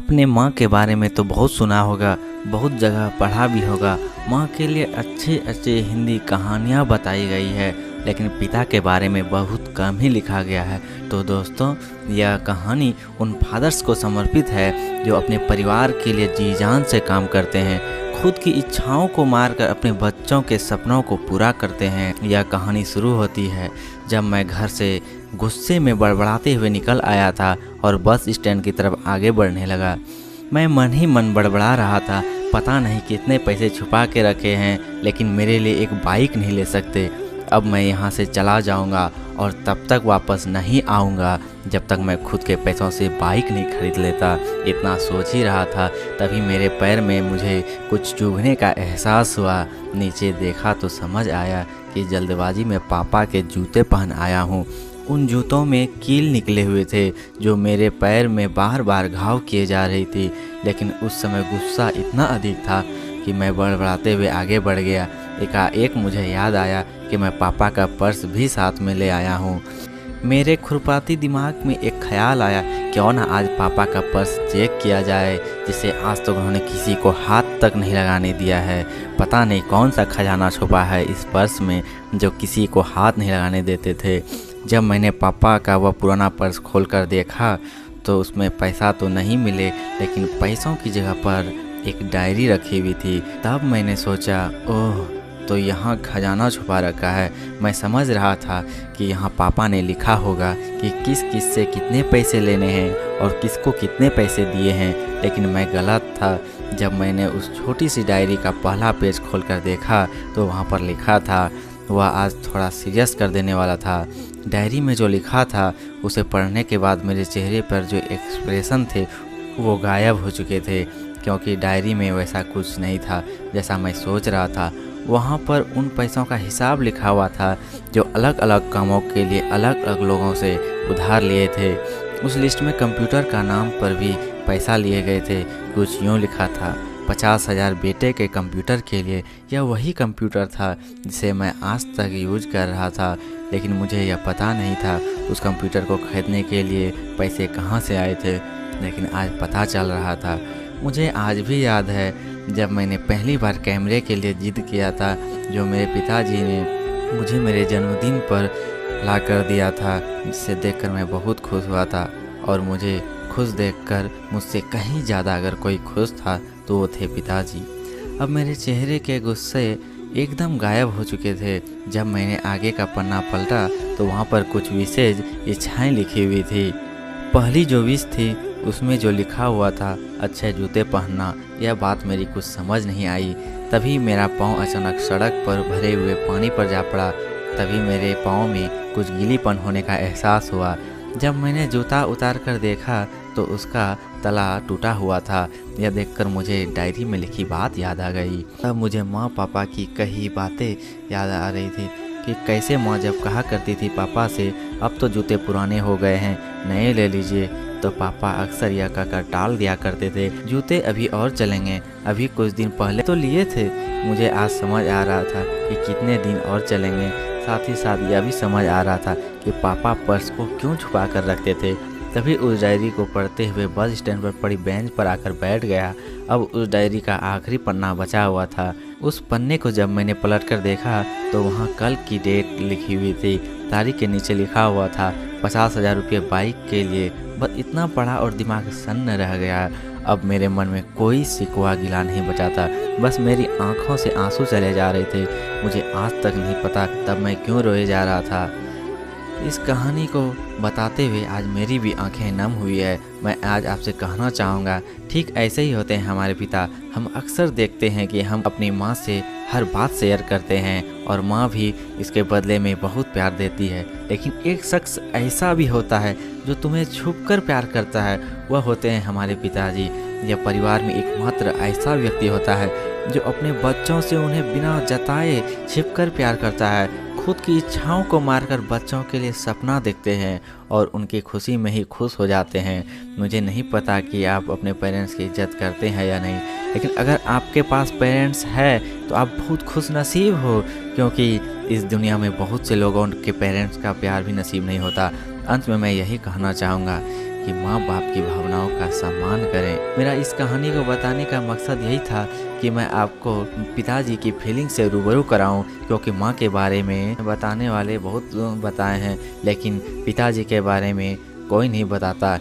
आपने माँ के बारे में तो बहुत सुना होगा, बहुत जगह पढ़ा भी होगा। माँ के लिए अच्छे अच्छे हिंदी कहानियाँ बताई गई है, लेकिन पिता के बारे में बहुत कम ही लिखा गया है। तो दोस्तों, यह कहानी उन फादर्स को समर्पित है जो अपने परिवार के लिए जी जान से काम करते हैं, खुद की इच्छाओं को मारकर अपने बच्चों के सपनों को पूरा करते हैं। यह कहानी शुरू होती है जब मैं घर से गुस्से में बड़बड़ाते हुए निकल आया था और बस स्टैंड की तरफ आगे बढ़ने लगा। मैं मन ही मन बड़बड़ा रहा था, पता नहीं कितने पैसे छुपा के रखे हैं, लेकिन मेरे लिए एक बाइक नहीं ले सकते। अब मैं यहाँ से चला जाऊँगा और तब तक वापस नहीं आऊँगा जब तक मैं खुद के पैसों से बाइक नहीं खरीद लेता। इतना सोच ही रहा था, तभी मेरे पैर में मुझे कुछ चुभने का एहसास हुआ। नीचे देखा तो समझ आया कि जल्दबाजी में पापा के जूते पहन आया हूँ। उन जूतों में कील निकले हुए थे जो मेरे पैर में बार बार घाव किए जा रही थी, लेकिन उस समय गुस्सा इतना अधिक था कि मैं बड़बड़ाते हुए आगे बढ़ गया। एकाएक मुझे याद आया कि मैं पापा का पर्स भी साथ में ले आया हूँ। मेरे खुरपाती दिमाग में एक ख्याल आया, क्यों ना आज पापा का पर्स चेक किया जाए, जिसे आज तक उन्होंने किसी को हाथ तक नहीं लगाने दिया है। पता नहीं कौन सा खजाना छुपा है इस पर्स में जो किसी को हाथ नहीं लगाने देते थे। जब मैंने पापा का वह पुराना पर्स खोलकर देखा तो उसमें पैसा तो नहीं मिले, लेकिन पैसों की जगह पर एक डायरी रखी हुई थी। तब मैंने सोचा, ओह, तो यहाँ खजाना छुपा रखा है। मैं समझ रहा था कि यहाँ पापा ने लिखा होगा कि किस किस से कितने पैसे लेने हैं और किसको कितने पैसे दिए हैं, लेकिन मैं गलत था। जब मैंने उस छोटी सी डायरी का पहला पेज खोलकर देखा तो वहाँ पर लिखा था, वह आज थोड़ा सीरियस कर देने वाला था। डायरी में जो लिखा था उसे पढ़ने के बाद मेरे चेहरे पर जो एक्सप्रेशन थे वो गायब हो चुके थे, क्योंकि डायरी में वैसा कुछ नहीं था जैसा मैं सोच रहा था। वहाँ पर उन पैसों का हिसाब लिखा हुआ था जो अलग अलग कामों के लिए अलग अलग लोगों से उधार लिए थे। उस लिस्ट में कंप्यूटर का नाम पर भी पैसा लिए गए थे। कुछ यूँ लिखा था, 50,000 बेटे के कंप्यूटर के लिए। यह वही कंप्यूटर था जिसे मैं आज तक यूज कर रहा था, लेकिन मुझे यह पता नहीं था उस कंप्यूटर को खरीदने के लिए पैसे कहाँ से आए थे। लेकिन आज पता चल रहा था। मुझे आज भी याद है जब मैंने पहली बार कैमरे के लिए जिद किया था, जो मेरे पिताजी ने मुझे मेरे जन्मदिन पर ला कर दिया था, जिसे देखकर मैं बहुत खुश हुआ था। और मुझे खुश देखकर मुझसे कहीं ज़्यादा अगर कोई खुश था तो वो थे पिताजी। अब मेरे चेहरे के गुस्से एकदम गायब हो चुके थे। जब मैंने आगे का पन्ना पलटा तो वहाँ पर कुछ विशेष इच्छाएं लिखी हुई थी। पहली जो विश थी उसमें जो लिखा हुआ था, अच्छे जूते पहनना। यह बात मेरी कुछ समझ नहीं आई। तभी मेरा पाँव अचानक सड़क पर भरे हुए पानी पर जा पड़ा। तभी मेरे पाँव में कुछ गीलीपन होने का एहसास हुआ। जब मैंने जूता उतार कर देखा तो उसका तला टूटा हुआ था। यह देखकर मुझे डायरी में लिखी बात याद आ गई। तब मुझे माँ पापा की कही बातें याद आ रही थी कि कैसे माँ जब कहा करती थी पापा से, अब तो जूते पुराने हो गए हैं, नए ले लीजिए, तो पापा अक्सर यह कहकर टाल दिया करते थे, जूते अभी और चलेंगे, अभी कुछ दिन पहले तो लिए थे। मुझे आज समझ आ रहा था कि कितने दिन और चलेंगे। साथ ही साथ यह भी समझ आ रहा था कि पापा पर्स को क्यों छुपा कर रखते थे। तभी उस डायरी को पढ़ते हुए बस स्टैंड पर पड़ी बेंच पर आकर बैठ गया। अब उस डायरी का आखिरी पन्ना बचा हुआ था। उस पन्ने को जब मैंने पलट कर देखा तो वहाँ कल की डेट लिखी हुई थी। तारीख के नीचे लिखा हुआ था 50,000 रुपये बाइक के लिए। बस इतना पढ़ा और दिमाग सन्न रह गया। अब मेरे मन में कोई शिकवा गिला नहीं बचा था, बस मेरी आंखों से आंसू चले जा रहे थे। मुझे आज तक नहीं पता तब मैं क्यों रोए जा रहा था। इस कहानी को बताते हुए आज मेरी भी आंखें नम हुई है। मैं आज आपसे कहना चाहूँगा, ठीक ऐसे ही होते हैं हमारे पिता। हम अक्सर देखते हैं कि हम अपनी माँ से हर बात शेयर करते हैं और माँ भी इसके बदले में बहुत प्यार देती है। लेकिन एक शख्स ऐसा भी होता है जो तुम्हें छुपकर प्यार करता है, वह होते हैं हमारे पिताजी। यह परिवार में एकमात्र ऐसा व्यक्ति होता है जो अपने बच्चों से उन्हें बिना जताए छिपकर प्यार करता है, खुद की इच्छाओं को मारकर बच्चों के लिए सपना देखते हैं और उनकी खुशी में ही खुश हो जाते हैं। मुझे नहीं पता कि आप अपने पेरेंट्स की इज्जत करते हैं या नहीं, लेकिन अगर आपके पास पेरेंट्स है तो आप बहुत खुश नसीब हो, क्योंकि इस दुनिया में बहुत से लोगों के पेरेंट्स का प्यार भी नसीब नहीं होता। अंत में मैं यही कहना चाहूँगा कि माँ बाप की भावनाओं का सम्मान करें। मेरा इस कहानी को बताने का मकसद यही था कि मैं आपको पिताजी की फीलिंग से रूबरू कराऊं, क्योंकि माँ के बारे में बताने वाले बहुत बताए हैं, लेकिन पिताजी के बारे में कोई नहीं बताता।